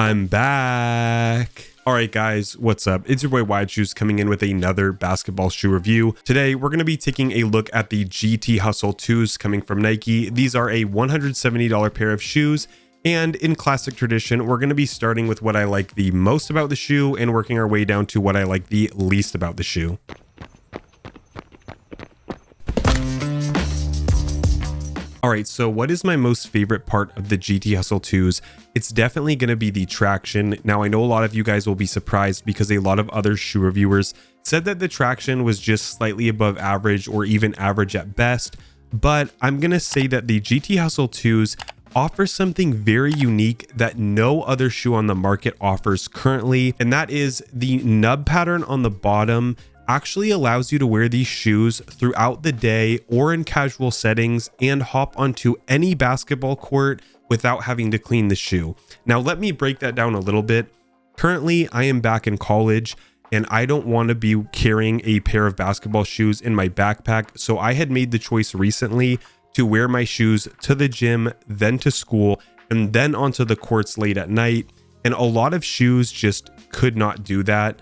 I'm back. All right, guys, what's up? It's your boy WideShoes coming in with another basketball shoe review. Today, we're going to be taking a look at the GT Hustle 2s coming from Nike. These are a $170 pair of shoes. And in classic tradition, we're going to be starting with what I like the most about the shoe and working our way down to what I like the least about the shoe. All right, so what is my most favorite part of the GT Hustle 2s? It's definitely going to be the traction. Now, I know a lot of you guys will be surprised because a lot of other shoe reviewers said that the traction was just slightly above average or even average at best. But I'm going to say that the GT Hustle 2s offer something very unique that no other shoe on the market offers currently, and that is the nub pattern on the bottom actually allows you to wear these shoes throughout the day or in casual settings and hop onto any basketball court without having to clean the shoe. Now, let me break that down a little bit. Currently, I am back in college and I don't want to be carrying a pair of basketball shoes in my backpack. So I had made the choice recently to wear my shoes to the gym, then to school, and then onto the courts late at night. And a lot of shoes just could not do that.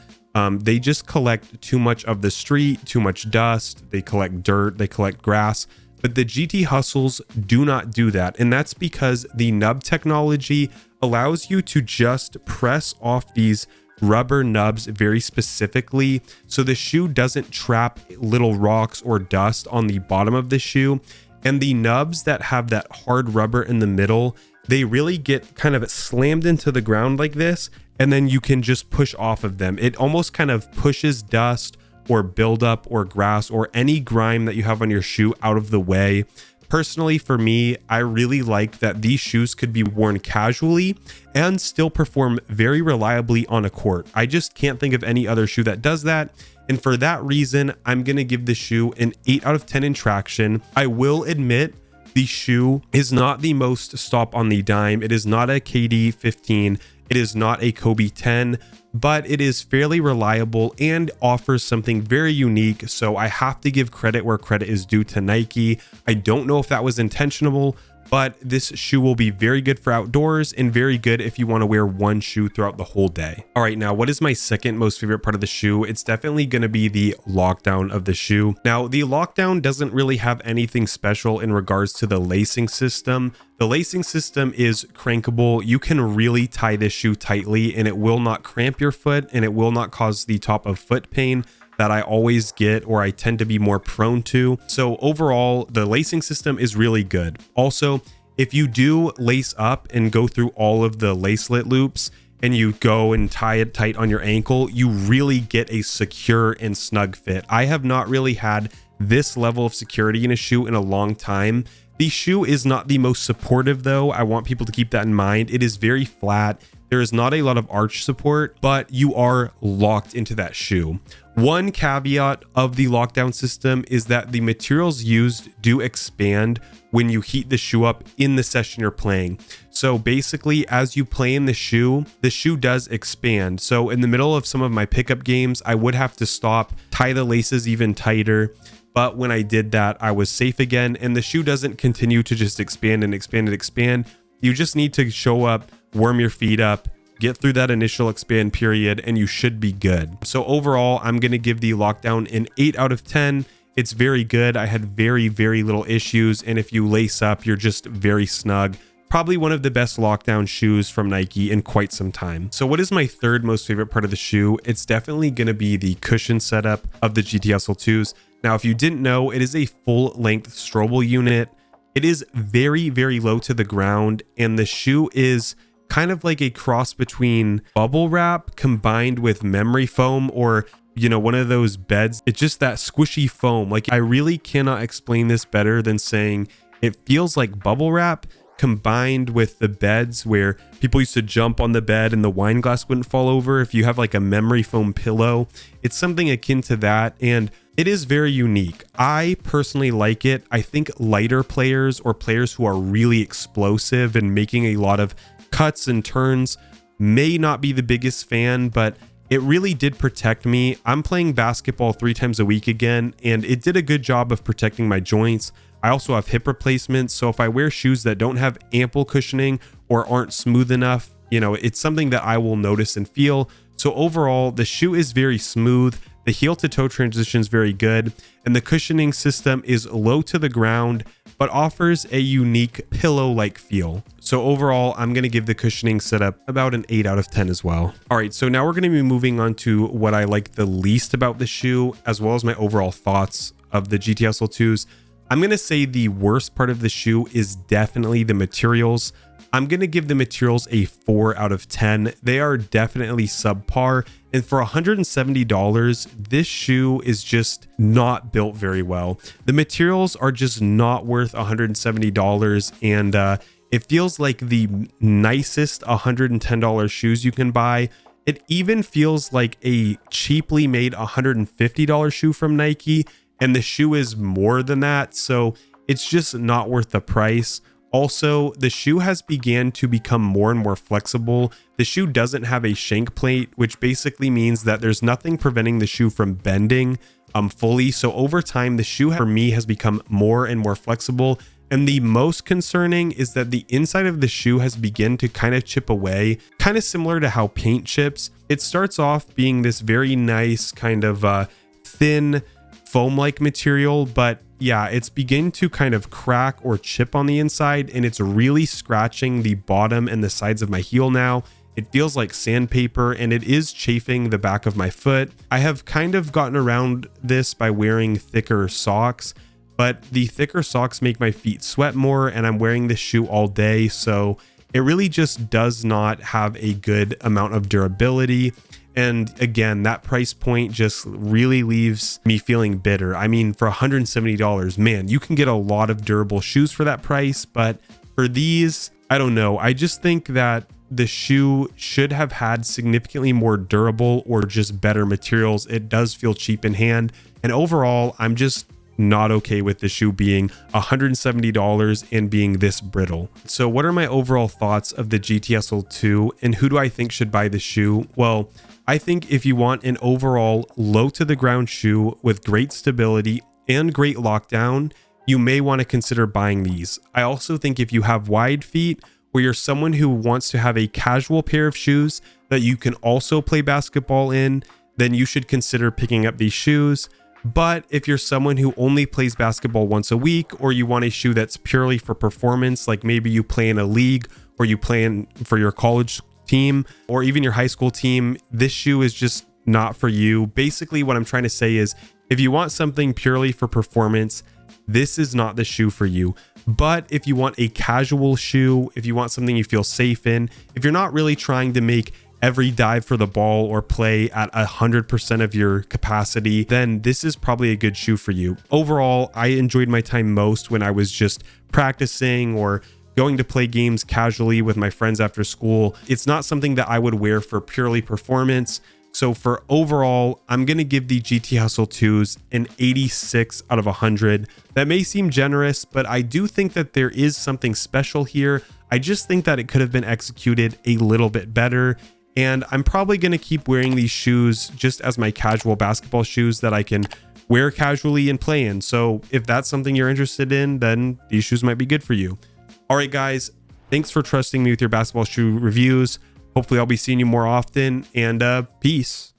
They just collect too much of the street, too much dust, they collect dirt, they collect grass, but the GT Hustles do not do that. And that's because the nub technology allows you to just press off these rubber nubs very specifically, so the shoe doesn't trap little rocks or dust on the bottom of the shoe. And the nubs that have that hard rubber in the middle, they really get kind of slammed into the ground like this, and then you can just push off of them. It almost kind of pushes dust or buildup or grass or any grime that you have on your shoe out of the way. Personally, for me, I really like that these shoes could be worn casually and still perform very reliably on a court. I just can't think of any other shoe that does that. And for that reason, I'm going to give the shoe an 8 out of 10 in traction. I will admit the shoe is not the most stop on the dime. It is not a KD 15. It is not a Kobe 10, but it is fairly reliable and offers something very unique. So I have to give credit where credit is due to Nike. I don't know if that was intentional, but this shoe will be very good for outdoors and very good if you want to wear one shoe throughout the whole day. All right, now what is my second most favorite part of the shoe? It's definitely going to be the lockdown of the shoe. Now, the lockdown doesn't really have anything special in regards to the lacing system. The lacing system is crankable. You can really tie this shoe tightly and it will not cramp your foot and it will not cause the top of foot pain that I always get or I tend to be more prone to. So overall, the lacing system is really good. Also, if you do lace up and go through all of the lacelet loops and you go and tie it tight on your ankle, you really get a secure and snug fit. I have not really had this level of security in a shoe in a long time. The shoe is not the most supportive though. I want people to keep that in mind. It is very flat. There is not a lot of arch support, but you are locked into that shoe. One caveat of the lockdown system is that the materials used do expand when you heat the shoe up in the session you're playing. So basically, as you play in the shoe does expand. So in the middle of some of my pickup games, I would have to stop, tie the laces even tighter. But when I did that, I was safe again, and the shoe doesn't continue to just expand and expand and expand. You just need to show up, warm your feet up, get through that initial expand period, and you should be good. So overall, I'm going to give the lockdown an 8 out of 10. It's very good. I had very, very little issues. And if you lace up, you're just very snug. Probably one of the best lockdown shoes from Nike in quite some time. So what is my third most favorite part of the shoe? It's definitely going to be the cushion setup of the GT Hustle 2s. Now, if you didn't know, it is a full length Strobel unit. It is very, very low to the ground, and the shoe is kind of like a cross between bubble wrap combined with memory foam, or, you know, one of those beds. It's just that squishy foam. Like, I really cannot explain this better than saying it feels like bubble wrap combined with the beds where people used to jump on the bed and the wine glass wouldn't fall over. If you have like a memory foam pillow, it's something akin to that. And it is very unique. I personally like it. I think lighter players or players who are really explosive and making a lot of cuts and turns may not be the biggest fan, but it really did protect me. I'm playing basketball 3 times a week again, and it did a good job of protecting my joints. I also have hip replacements, so if I wear shoes that don't have ample cushioning or aren't smooth enough, you know, it's something that I will notice and feel. So overall, the shoe is very smooth. The heel to toe transition is very good, and the cushioning system is low to the ground, but offers a unique pillow-like feel. So overall, I'm going to give the cushioning setup about an 8 out of 10 as well. All right, so now we're going to be moving on to what I like the least about the shoe, as well as my overall thoughts of the GT Hustle 2s. I'm going to say the worst part of the shoe is definitely the materials. I'm going to give the materials a 4 out of 10. They are definitely subpar. And for $170, this shoe is just not built very well. The materials are just not worth $170. And it feels like the nicest $110 shoes you can buy. It even feels like a cheaply made $150 shoe from Nike. And the shoe is more than that. So it's just not worth the price. Also, the shoe has began to become more and more flexible. The shoe doesn't have a shank plate, which basically means that there's nothing preventing the shoe from bending fully. So over time, the shoe for me has become more and more flexible. And the most concerning is that the inside of the shoe has begun to kind of chip away, kind of similar to how paint chips. It starts off being this very nice kind of thin foam-like material, but yeah, it's beginning to kind of crack or chip on the inside, and it's really scratching the bottom and the sides of my heel now. It feels like sandpaper, and it is chafing the back of my foot. I have kind of gotten around this by wearing thicker socks, but the thicker socks make my feet sweat more, and I'm wearing this shoe all day, so it really just does not have a good amount of durability. And again, that price point just really leaves me feeling bitter. I mean, for $170, man, you can get a lot of durable shoes for that price. But for these, I don't know. I just think that the shoe should have had significantly more durable or just better materials. It does feel cheap in hand. And overall, I'm just not okay with the shoe being $170 and being this brittle. So what are my overall thoughts of the GT Hustle 2 and who do I think should buy the shoe? Well, I think if you want an overall low to the ground shoe with great stability and great lockdown, you may want to consider buying these. I also think if you have wide feet or you're someone who wants to have a casual pair of shoes that you can also play basketball in, then you should consider picking up these shoes. But if you're someone who only plays basketball once a week, or you want a shoe that's purely for performance, like maybe you play in a league or you play for your college team or even your high school team, this shoe is just not for you. Basically, what I'm trying to say is if you want something purely for performance, this is not the shoe for you. But if you want a casual shoe, if you want something you feel safe in, if you're not really trying to make every dive for the ball or play at 100% of your capacity, then this is probably a good shoe for you. Overall, I enjoyed my time most when I was just practicing or going to play games casually with my friends after school. It's not something that I would wear for purely performance. So for overall, I'm going to give the GT Hustle 2s an 86 out of 100. That may seem generous, but I do think that there is something special here. I just think that it could have been executed a little bit better. And I'm probably going to keep wearing these shoes just as my casual basketball shoes that I can wear casually and play in. So if that's something you're interested in, then these shoes might be good for you. All right, guys, thanks for trusting me with your basketball shoe reviews. Hopefully I'll be seeing you more often, and peace.